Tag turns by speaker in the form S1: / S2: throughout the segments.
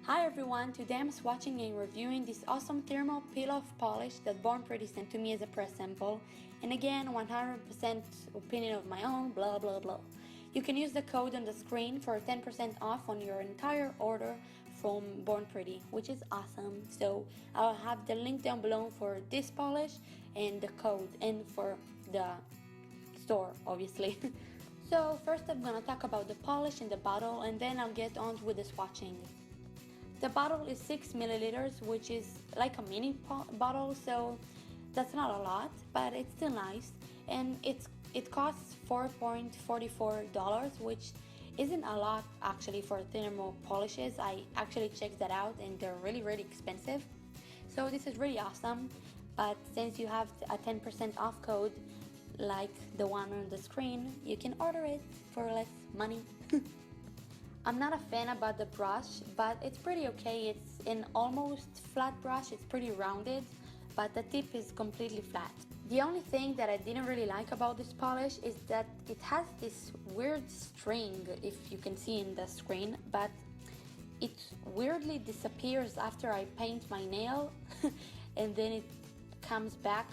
S1: Hi everyone, today I'm swatching and reviewing this awesome Thermo peel-off polish that Born Pretty sent to me as a press sample. And again, 100% opinion of my own, blah blah blah. You can use the code on the screen for 10% off on your entire order from Born Pretty, which is awesome. So I'll have the link down below for this polish and the code and for the store, obviously. So first I'm gonna talk about the polish and the bottle, and then I'll get on with the swatching. The bottle is 6 milliliters, which is like a mini bottle, so that's not a lot, but it's still nice. And it costs $4.44, which isn't a lot actually for Thermo polishes. I actually checked that out, and they're really expensive. So this is really awesome. But since you have a 10% off code, like the one on the screen, you can order it for less money. I'm not a fan about the brush, but it's pretty okay. It's an almost flat brush. It's pretty rounded, but the tip is completely flat. The only thing that I didn't really like about this polish is that it has this weird string, if you can see in the screen, but it weirdly disappears after I paint my nail and then it comes back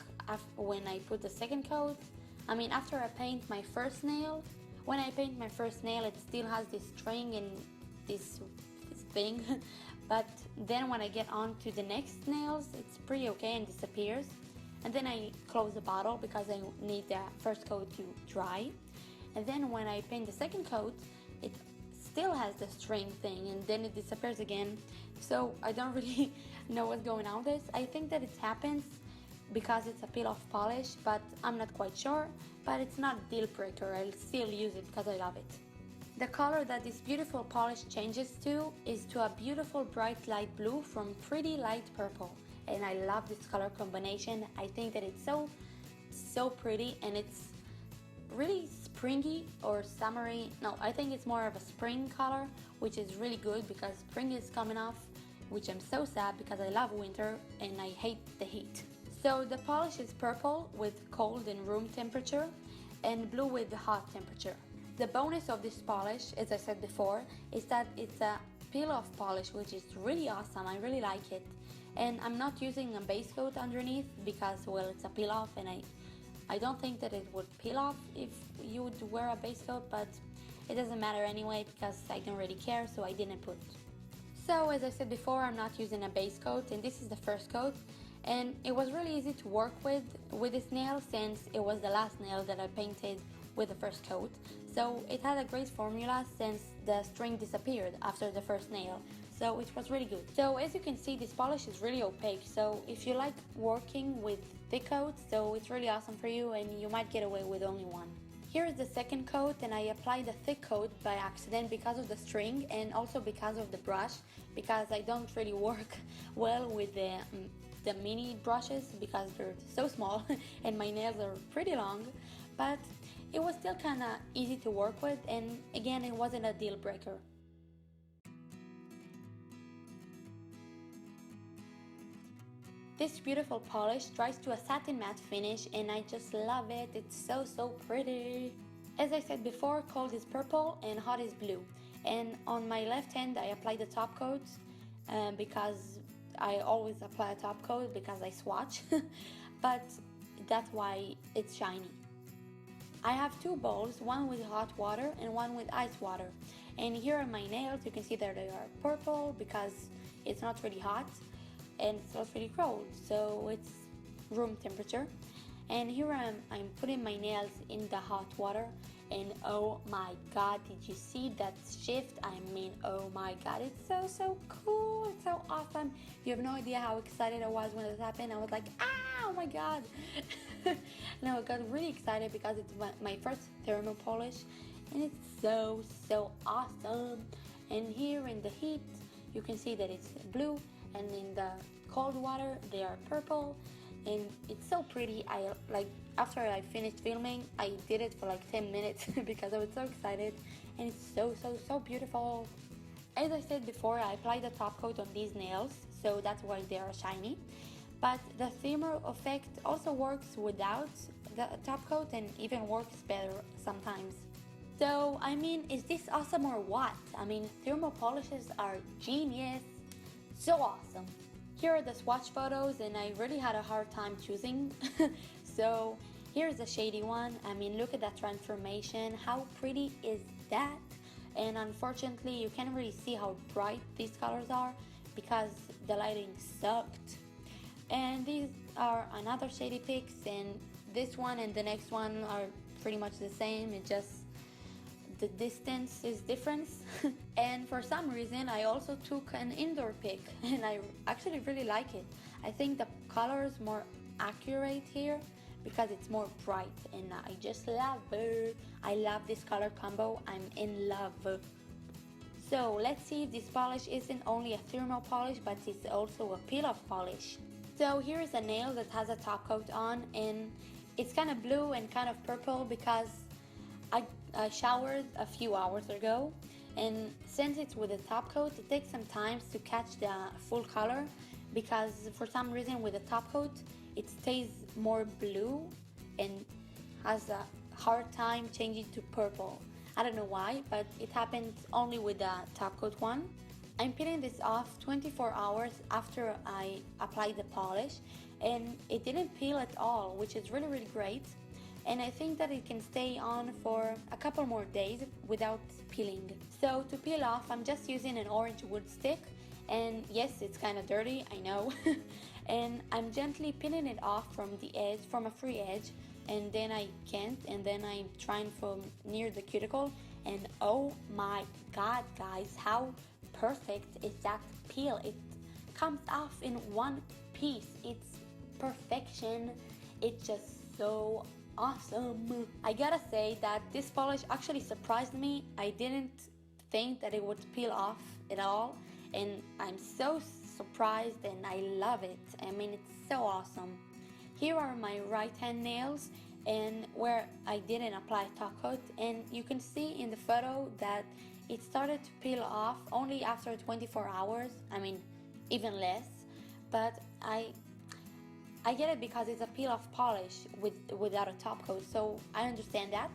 S1: when I put the second coat. I mean, after I paint my first nail, when I paint my first nail, it still has this string and this thing, but then when I get on to the next nails, it's pretty okay and disappears. And then I close the bottle because I need the first coat to dry. And then when I paint the second coat, it still has the string thing and then it disappears again. So I don't really know what's going on with this. I think that it happens because it's a peel-off polish, but I'm not quite sure. But it's not a deal breaker. I'll still use it because I love it. The color that this beautiful polish changes to is to a beautiful bright light blue from pretty light purple, and I love this color combination. I think that it's so pretty, and it's really springy or summery. No, I think it's more of a spring color, which is really good because spring is coming off, which I'm so sad because I love winter and I hate the heat. So the polish is purple with cold and room temperature and blue with the hot temperature. The bonus of this polish, as I said before, is that it's a peel-off polish, which is really awesome. I really like it. And I'm not using a base coat underneath because, well, it's a peel-off, and I don't think that it would peel off if you would wear a base coat, but it doesn't matter anyway because I don't really care, so I didn't put. So as I said before, I'm not using a base coat, and this is the first coat. And it was really easy to work with this nail since it was the last nail that I painted with the first coat. So it had a great formula since the string disappeared after the first nail. So it was really good. So as you can see, this polish is really opaque. So if you like working with thick coats, so it's really awesome for you and you might get away with only one. Here is the second coat, and I applied the thick coat by accident because of the string and also because of the brush, because I don't really work well with the mini brushes because they're so small and my nails are pretty long, but it was still kind of easy to work with, and again, it wasn't a deal breaker. This beautiful polish dries to a satin matte finish, and I just love it. It's so pretty. As I said before, cold is purple and hot is blue. And on my left hand, I apply the top coat because I always apply a top coat because I swatch, but that's why it's shiny. I have two bowls, one with hot water and one with ice water. And here are my nails. You can see that they are purple because it's not really hot and it's not really cold, so it's room temperature. And here I'm putting my nails in the hot water, and oh my god, did you see that shift? I mean, oh my god, it's so cool, it's so awesome. You have no idea how excited I was when it happened. I was like, ah, oh my god. No, I got really excited because it's my first thermal polish, and it's so awesome. And here in the heat, you can see that it's blue, and in the cold water, they are purple. And it's so pretty. After I finished filming, I did it for like 10 minutes because I was so excited, and it's so beautiful. As I said before, I applied the top coat on these nails, so that's why they are shiny. But the Thermo effect also works without the top coat and even works better sometimes. So, I mean, is this awesome or what? I mean, thermal polishes are genius. So awesome. Here are the swatch photos, and I really had a hard time choosing. So here's the shady one. I mean, look at that transformation. How pretty is that? And unfortunately, you can't really see how bright these colors are because the lighting sucked. And these are another shady pics, and this one and the next one are pretty much the same. It just the distance is different. And for some reason I also took an indoor pic, and I actually really like it. I think the color is more accurate here because it's more bright, and I just love it. I love this color combo. I'm in love. So let's see if this polish isn't only a thermal polish, but it's also a peel-off polish. So here's a nail that has a top coat on, and it's kind of blue and kind of purple because I showered a few hours ago, and since it's with a top coat, it takes some time to catch the full color because for some reason with the top coat it stays more blue and has a hard time changing to purple. I don't know why, but it happened only with the top coat one. I'm peeling this off 24 hours after I applied the polish, and it didn't peel at all, which is really great. And I think that it can stay on for a couple more days without peeling. So to peel off, I'm just using an orange wood stick, and yes, it's kind of dirty, I know. And I'm gently peeling it off from the edge, from a free edge, and then I can't, and then I'm trying from near the cuticle, and oh my god guys, how perfect is that peel. It comes off in one piece. It's perfection. It's just so awesome. I gotta say that this polish actually surprised me. I didn't think that it would peel off at all, and I'm so surprised, and I love it. I mean, it's so awesome. Here are my right hand nails, and where I didn't apply top coat, and you can see in the photo that it started to peel off only after 24 hours. I mean, even less, but I get it because it's a peel-off polish without a top coat, so I understand that,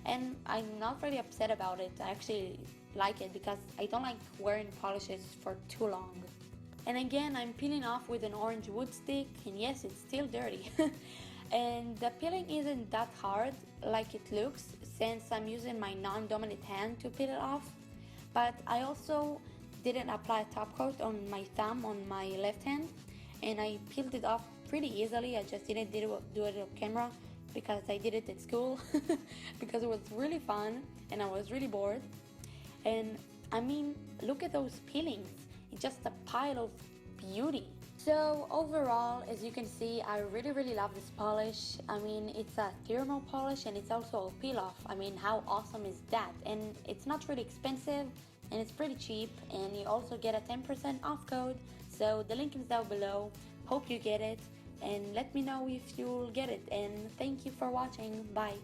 S1: and I'm not really upset about it. I actually like it because I don't like wearing polishes for too long. And again, I'm peeling off with an orange wood stick, and yes, it's still dirty. And the peeling isn't that hard like it looks, since I'm using my non-dominant hand to peel it off, but I also didn't apply a top coat on my thumb on my left hand, and I peeled it off pretty easily. I just didn't do it on camera because I did it at school because it was really fun and I was really bored. And I mean, look at those peelings. It's just a pile of beauty. So overall, as you can see, I really love this polish. I mean, it's a thermal polish and it's also a peel off. I mean, how awesome is that? And it's not really expensive, and it's pretty cheap, and you also get a 10% off code. So the link is down below. Hope you get it, and let me know if you'll get it. And thank you for watching. Bye.